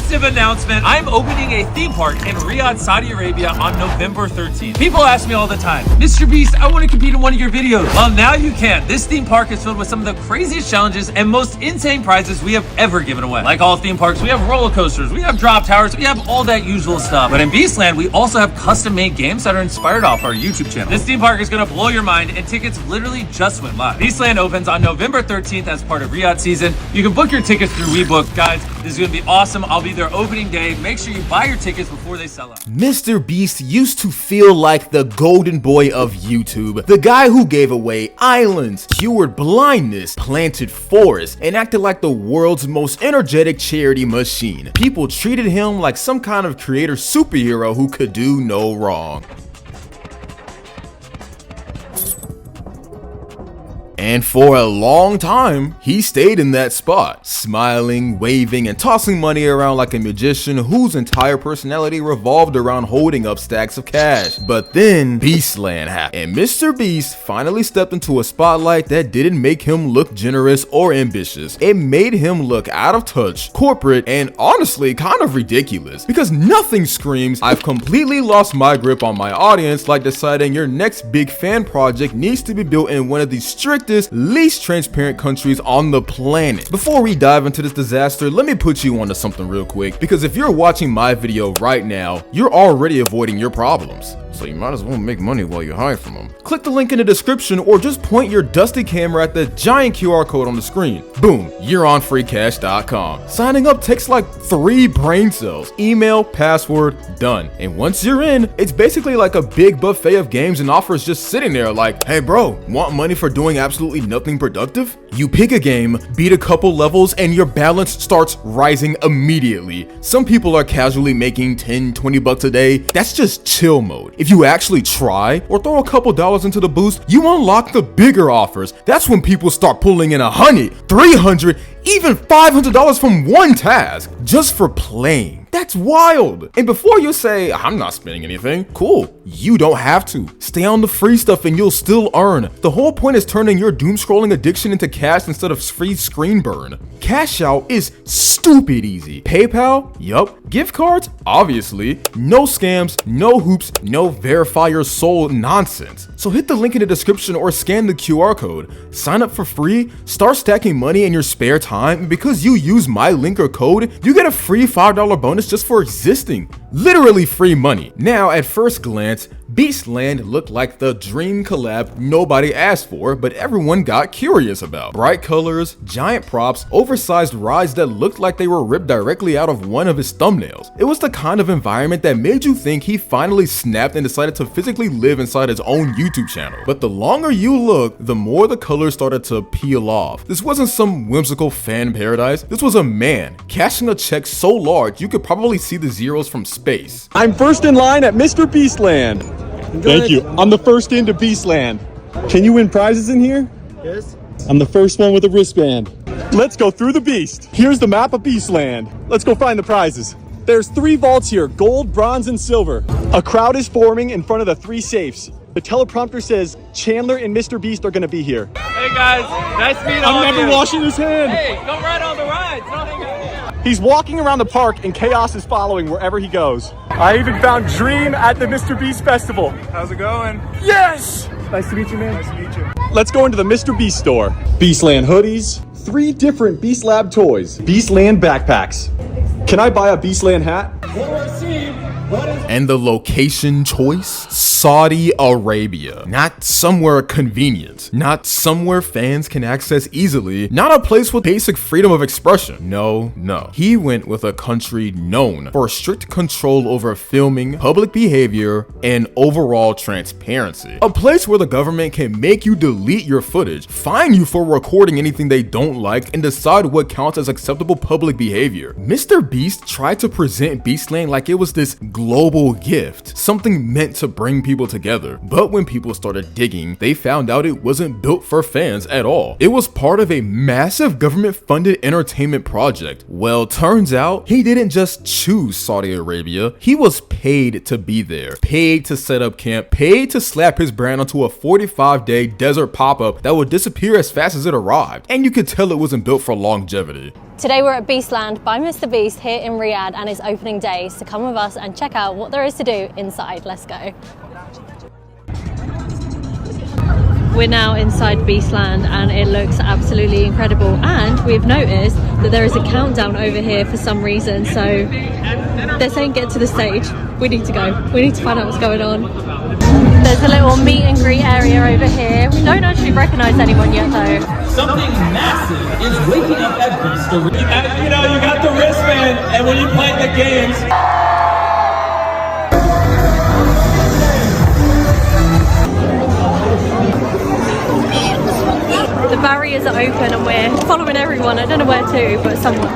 massive announcement. I'm opening a theme park in Riyadh, Saudi Arabia on November 13th. People ask me all the time, Mr. Beast, I want to compete in one of your videos. Well, now you can. This theme park is filled with some of the craziest challenges and most insane prizes we have ever given away. Like all theme parks, we have roller coasters, we have drop towers, we have all that usual stuff. But in Beastland, we also have custom-made games that are inspired off our YouTube channel. This theme park is going to blow your mind, and tickets literally just went live. Beastland opens on November 13th as part of Riyadh season. You can book your tickets through WeBook. Guys, this is going to be awesome. I'll be there opening day. Make sure you buy your tickets before they sell out. Mr. Beast used to feel like the golden boy of YouTube, the guy who gave away islands, cured blindness, planted forests, and acted like the world's most energetic charity machine. People treated him like some kind of creator superhero who could do no wrong. And for a long time, he stayed in that spot, smiling, waving, and tossing money around like a magician whose entire personality revolved around holding up stacks of cash. But then Beastland happened, and Mr. Beast finally stepped into a spotlight that didn't make him look generous or ambitious. It made him look out of touch, corporate, and honestly kind of ridiculous. Because nothing screams, I've completely lost my grip on my audience, like deciding your next big fan project needs to be built in one of the strictest, least transparent countries on the planet. Before we dive into this disaster, let me put you onto something real quick, because if you're watching my video right now, you're already avoiding your problems. So you might as well make money while you hide from them. Click the link in the description or just point your dusty camera at the giant QR code on the screen. Boom, you're on freecash.com. Signing up takes like 3 brain cells. Email, password, done. And once you're in, it's basically like a big buffet of games and offers just sitting there like, hey bro, want money for doing absolutely nothing productive? You pick a game, beat a couple levels, and your balance starts rising immediately. Some people are casually making 10, 20 bucks a day. That's just chill mode. If you actually try or throw a couple dollars into the boost, you unlock the bigger offers. That's when people start pulling in $100, $300, even $500 from one task just for playing. That's wild. And before you say, I'm not spending anything, cool, you don't have to. Stay on the free stuff and you'll still earn. The whole point is turning your doom scrolling addiction into cash instead of free screen burn. Cash out is stupid easy. PayPal? Yup. Gift cards? Obviously. No scams, no hoops, no verify your soul nonsense. So hit the link in the description or scan the QR code. Sign up for free, start stacking money in your spare time, and because you use my link or code, you get a free $5 bonus just for existing. Literally free money. Now, at first glance, Beastland looked like the dream collab nobody asked for, but everyone got curious about. Bright colors, giant props, oversized rides that looked like they were ripped directly out of one of his thumbnails. It was the kind of environment that made you think he finally snapped and decided to physically live inside his own YouTube channel. But the longer you look, the more the colors started to peel off. This wasn't some whimsical fan paradise. This was a man cashing a check so large you could probably see the zeros from space. I'm first in line at MrBeast Land. Thank you. I'm the first into Beastland. Can you win prizes in here? Yes. I'm the first one with a wristband. Let's go through the beast. Here's the map of Beastland. Let's go find the prizes. There's 3 vaults here, gold, bronze, and silver. A crowd is forming in front of the 3 safes. The teleprompter says Chandler and Mr. Beast are gonna be here. Hey guys, nice meeting all of you. I'm never washing his hand. Hey, go ride on the rides. Don't hang out. He's walking around the park and chaos is following wherever he goes. I even found Dream at the MrBeast Festival. How's it going? Yes! Nice to meet you, man. Nice to meet you. Let's go into the MrBeast store. Beastland hoodies, 3 different Beast Lab toys, Beastland backpacks. Can I buy a Beastland hat? And the location choice? Saudi Arabia. Not somewhere convenient. Not somewhere fans can access easily. Not a place with basic freedom of expression. No, no. He went with a country known for strict control over filming, public behavior, and overall transparency. A place where the government can make you delete your footage, fine you for recording anything they don't like, and decide what counts as acceptable public behavior. Mr. Beast tried to present Beastland like it was this global gift, something meant to bring people together. But when people started digging, they found out it wasn't built for fans at all. It was part of a massive government-funded entertainment project. Well, turns out he didn't just choose Saudi Arabia, he was paid to be there, paid to set up camp, paid to slap his brand onto a 45-day desert pop-up that would disappear as fast as it arrived. And you could tell it wasn't built for longevity. Today we're at Beastland by MrBeast here in Riyadh and his opening day, so come with us and check out what there is to do inside. Let's go. We're now inside Beastland and it looks absolutely incredible, and we've noticed that there is a countdown over here for some reason, so they're saying get to the stage. We need to go. We need to find out what's going on. There's a little meet and greet area over here. We don't actually recognise anyone yet though. Something massive is waking up at Beast Arena. You know, you got the wristband, and when you play the games, the barriers are open and we're following everyone. I don't know where to, but someone.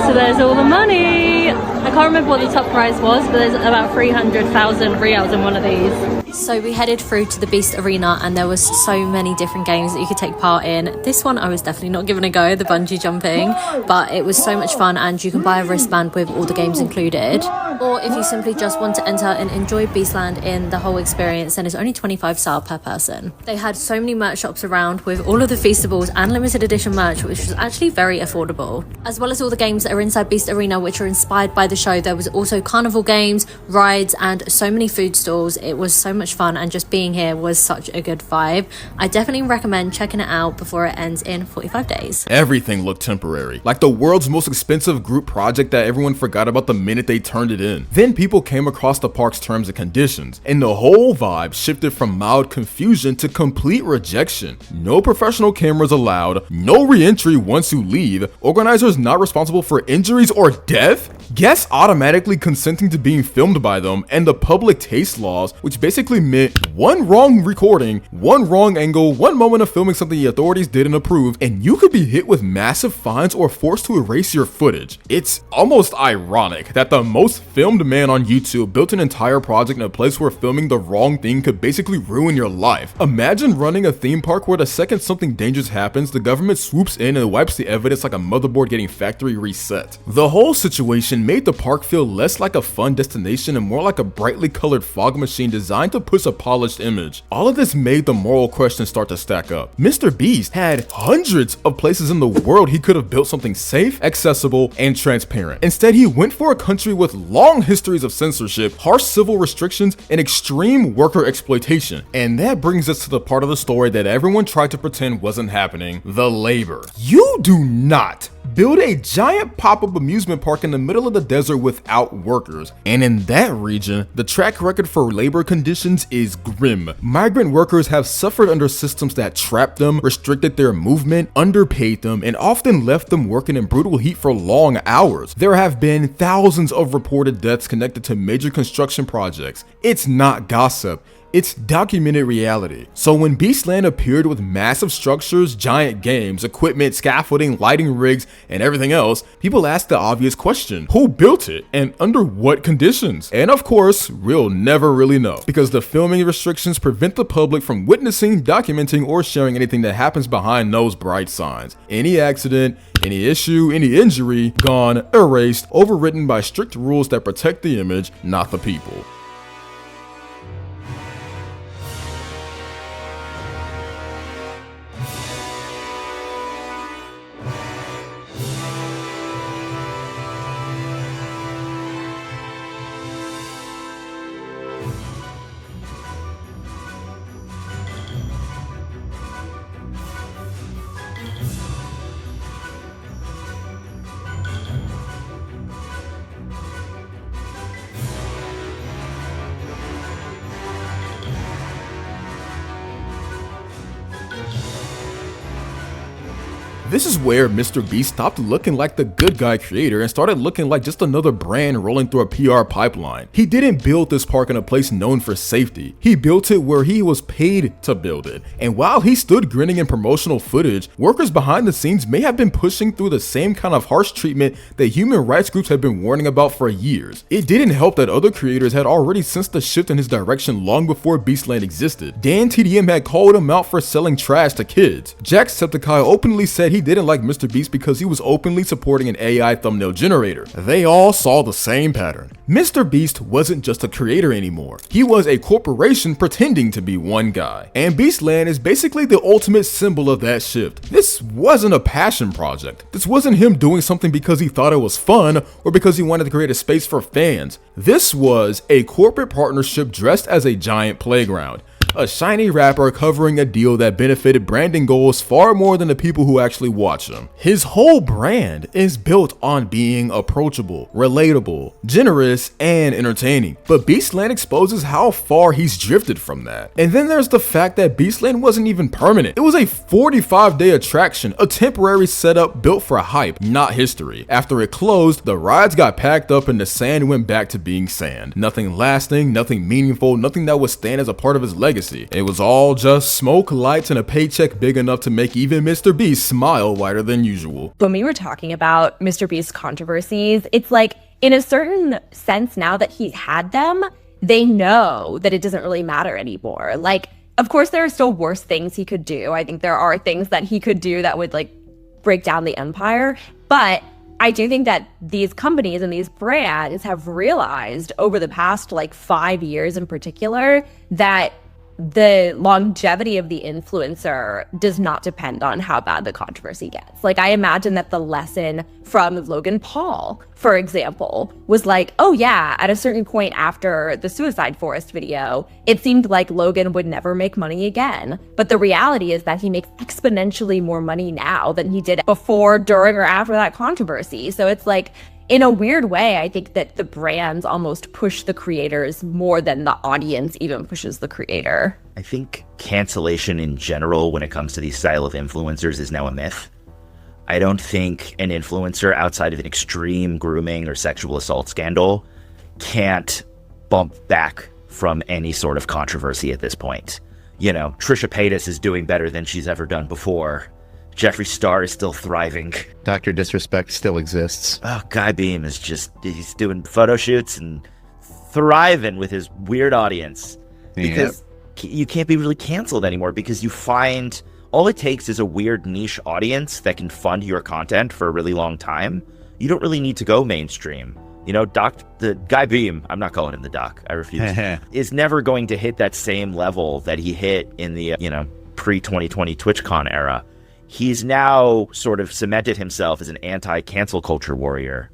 So there's all the money. I can't remember what the top prize was, but there's about 300,000 riyals in one of these. So we headed through to the Beast Arena and there was so many different games that you could take part in. This one I was definitely not giving a go, the bungee jumping, but it was so much fun and you can buy a wristband with all the games included. Or if you simply just want to enter and enjoy Beastland in the whole experience, then it's only 25 SAR per person. They had so many merch shops around with all of the Feastables and limited edition merch, which was actually very affordable. As well as all the games that are inside Beast Arena, which are inspired by the show, there was also carnival games, rides, and so many food stalls. It was so much fun, and just being here was such a good vibe. I definitely recommend checking it out before it ends in 45 days. Everything looked temporary, like the world's most expensive group project that everyone forgot about the minute they turned it in. Then people came across the park's terms and conditions, and the whole vibe shifted from mild confusion to complete rejection. No professional cameras allowed, no re-entry once you leave, organizers not responsible for injuries or death, guests automatically consenting to being filmed by them, and the public taste laws, which basically meant one wrong recording, one wrong angle, one moment of filming something the authorities didn't approve, and you could be hit with massive fines or forced to erase your footage. It's almost ironic that the most filmed man on YouTube built an entire project in a place where filming the wrong thing could basically ruin your life. Imagine running a theme park where the second something dangerous happens, the government swoops in and wipes the evidence like a motherboard getting factory reset. The whole situation made the park feel less like a fun destination and more like a brightly colored fog machine designed to push a polished image. All of this made the moral questions start to stack up. MrBeast had hundreds of places in the world he could have built something safe, accessible, and transparent. Instead, he went for a country with long histories of censorship, harsh civil restrictions, and extreme worker exploitation. And that brings us to the part of the story that everyone tried to pretend wasn't happening: the labor. You do not build a giant pop-up amusement park in the middle of the desert without workers. And in that region, the track record for labor conditions is grim. Migrant workers have suffered under systems that trapped them, restricted their movement, underpaid them, and often left them working in brutal heat for long hours. There have been thousands of reported deaths connected to major construction projects. It's not gossip. It's documented reality. So when Beastland appeared with massive structures, giant games, equipment, scaffolding, lighting rigs, and everything else, people asked the obvious question: who built it and under what conditions? And of course, we'll never really know, because the filming restrictions prevent the public from witnessing, documenting, or sharing anything that happens behind those bright signs. Any accident, any issue, any injury, gone, erased, overwritten by strict rules that protect the image, not the people. This is where MrBeast stopped looking like the good guy creator and started looking like just another brand rolling through a PR pipeline. He didn't build this park in a place known for safety. He built it where he was paid to build it. And while he stood grinning in promotional footage, workers behind the scenes may have been pushing through the same kind of harsh treatment that human rights groups have been warning about for years. It didn't help that other creators had already sensed the shift in his direction long before Beastland existed. Dan TDM had called him out for selling trash to kids. Jacksepticeye openly said he didn't like MrBeast because he was openly supporting an AI thumbnail generator. They all saw the same pattern. MrBeast wasn't just a creator anymore. He was a corporation pretending to be one guy. And Beastland is basically the ultimate symbol of that shift. This wasn't a passion project. This wasn't him doing something because he thought it was fun or because he wanted to create a space for fans. This was a corporate partnership dressed as a giant playground. A shiny wrapper covering a deal that benefited branding goals far more than the people who actually watch him. His whole brand is built on being approachable, relatable, generous, and entertaining. But Beastland exposes how far he's drifted from that. And then there's the fact that Beastland wasn't even permanent. It was a 45-day attraction, a temporary setup built for hype, not history. After it closed, the rides got packed up and the sand went back to being sand. Nothing lasting, nothing meaningful, nothing that would stand as a part of his legacy. It was all just smoke, lights, and a paycheck big enough to make even MrBeast smile wider than usual. When we were talking about MrBeast controversies, it's like, in a certain sense, now that he's had them, they know that it doesn't really matter anymore. Like, of course, there are still worse things he could do. I think there are things that he could do that would, like, break down the empire. But I do think that these companies and these brands have realized over the past, like, 5 years in particular, that the longevity of the influencer does not depend on how bad the controversy gets. Like, I imagine that the lesson from Logan Paul, for example, was like, oh yeah, at a certain point after the Suicide Forest video, it seemed like Logan would never make money again. But the reality is that he makes exponentially more money now than he did before, during, or after that controversy. So it's like, in a weird way, I think that the brands almost push the creators more than the audience even pushes the creator. I think cancellation in general, when it comes to these style of influencers, is now a myth. I don't think an influencer outside of an extreme grooming or sexual assault scandal can't bump back from any sort of controversy at this point. You know, Trisha Paytas is doing better than she's ever done before. Jeffree Star is still thriving. Dr. Disrespect still exists. Oh, Guy Beam is he's doing photo shoots and thriving with his weird audience. Because you can't be really canceled anymore, because you find all it takes is a weird niche audience that can fund your content for a really long time. You don't really need to go mainstream. You know, the Guy Beam, I'm not calling him the Doc, I refuse, is never going to hit that same level that he hit in the, pre-2020 TwitchCon era. He's now sort of cemented himself as an anti-cancel culture warrior.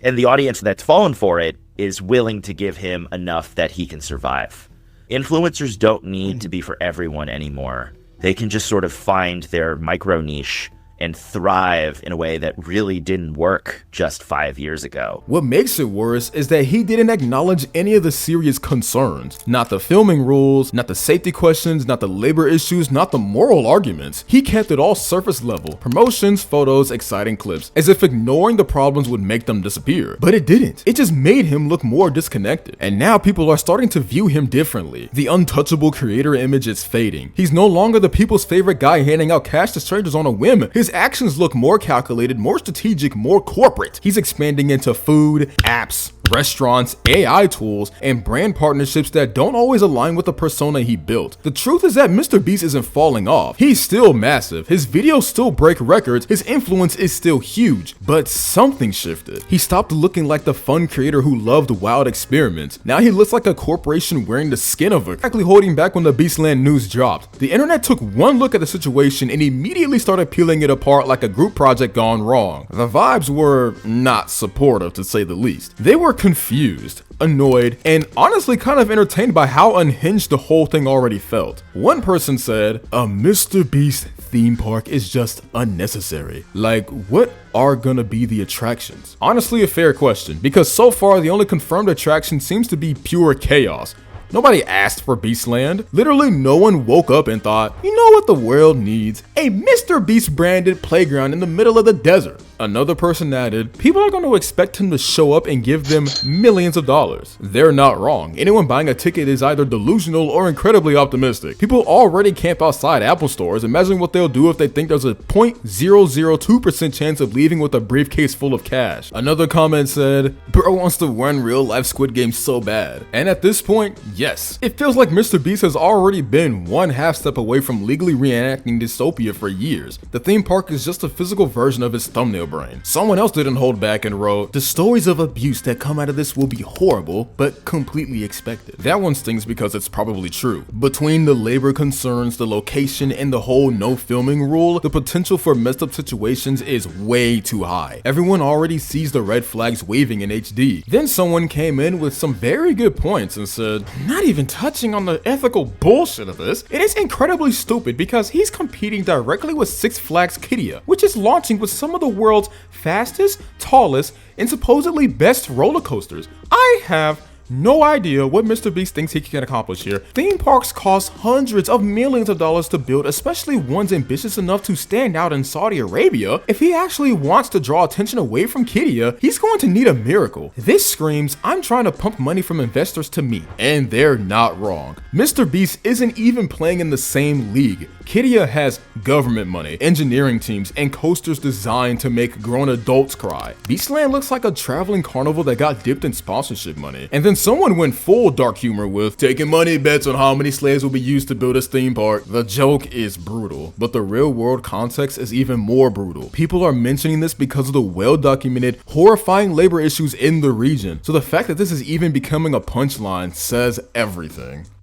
And the audience that's fallen for it is willing to give him enough that he can survive. Influencers don't need to be for everyone anymore. They can just sort of find their micro niche and thrive in a way that really didn't work just 5 years ago. What makes it worse is that he didn't acknowledge any of the serious concerns. Not the filming rules, not the safety questions, not the labor issues, not the moral arguments. He kept it all surface level. Promotions, photos, exciting clips, as if ignoring the problems would make them disappear. But it didn't. It just made him look more disconnected. And now people are starting to view him differently. The untouchable creator image is fading. He's no longer the people's favorite guy handing out cash to strangers on a whim. His actions look more calculated, more strategic, more corporate. He's expanding into food, apps, restaurants, AI tools, and brand partnerships that don't always align with the persona he built. The truth is that MrBeast isn't falling off. He's still massive. His videos still break records. His influence is still huge. But something shifted. He stopped looking like the fun creator who loved wild experiments. Now he looks like a corporation wearing the skin of it, exactly holding back when the Beastland news dropped. The internet took one look at the situation and immediately started peeling it apart like a group project gone wrong. The vibes were not supportive, to say the least. They were confused, annoyed, and honestly kind of entertained by how unhinged the whole thing already felt. One person said, "A MrBeast theme park is just unnecessary. Like, what are gonna be the attractions?" Honestly, a fair question, because so far the only confirmed attraction seems to be pure chaos. Nobody asked for Beastland. Literally no one woke up and thought, you know what the world needs? A MrBeast branded playground in the middle of the desert. Another person added, people are going to expect him to show up and give them millions of dollars. They're not wrong. Anyone buying a ticket is either delusional or incredibly optimistic. People already camp outside Apple stores. Imagine what they'll do if they think there's a 0.002% chance of leaving with a briefcase full of cash. Another comment said, bro wants to run real life Squid Game so bad. And at this point, yes, it feels like MrBeast has already been one half step away from legally reenacting dystopia for years. The theme park is just a physical version of his thumbnail brain. Someone else didn't hold back and wrote, the stories of abuse that come out of this will be horrible, but completely expected. That one stings because it's probably true. Between the labor concerns, the location, and the whole no filming rule, the potential for messed up situations is way too high. Everyone already sees the red flags waving in HD. Then someone came in with some very good points and said, not even touching on the ethical bullshit of this, it is incredibly stupid because he's competing directly with Six Flags Qiddiya, which is launching with some of the world's fastest, tallest, and supposedly best roller coasters. I have no idea what MrBeast thinks he can accomplish here. Theme parks cost hundreds of millions of dollars to build, especially ones ambitious enough to stand out in Saudi Arabia. If he actually wants to draw attention away from Qiddiya, he's going to need a miracle. This screams, I'm trying to pump money from investors to me. And they're not wrong. MrBeast isn't even playing in the same league. Qiddiya has government money, engineering teams, and coasters designed to make grown adults cry. Beastland looks like a traveling carnival that got dipped in sponsorship money. And then someone went full dark humor with taking money bets on how many slaves will be used to build this theme park. The joke is brutal, but the real world context is even more brutal. People are mentioning this because of the well-documented, horrifying labor issues in the region. So the fact that this is even becoming a punchline says everything.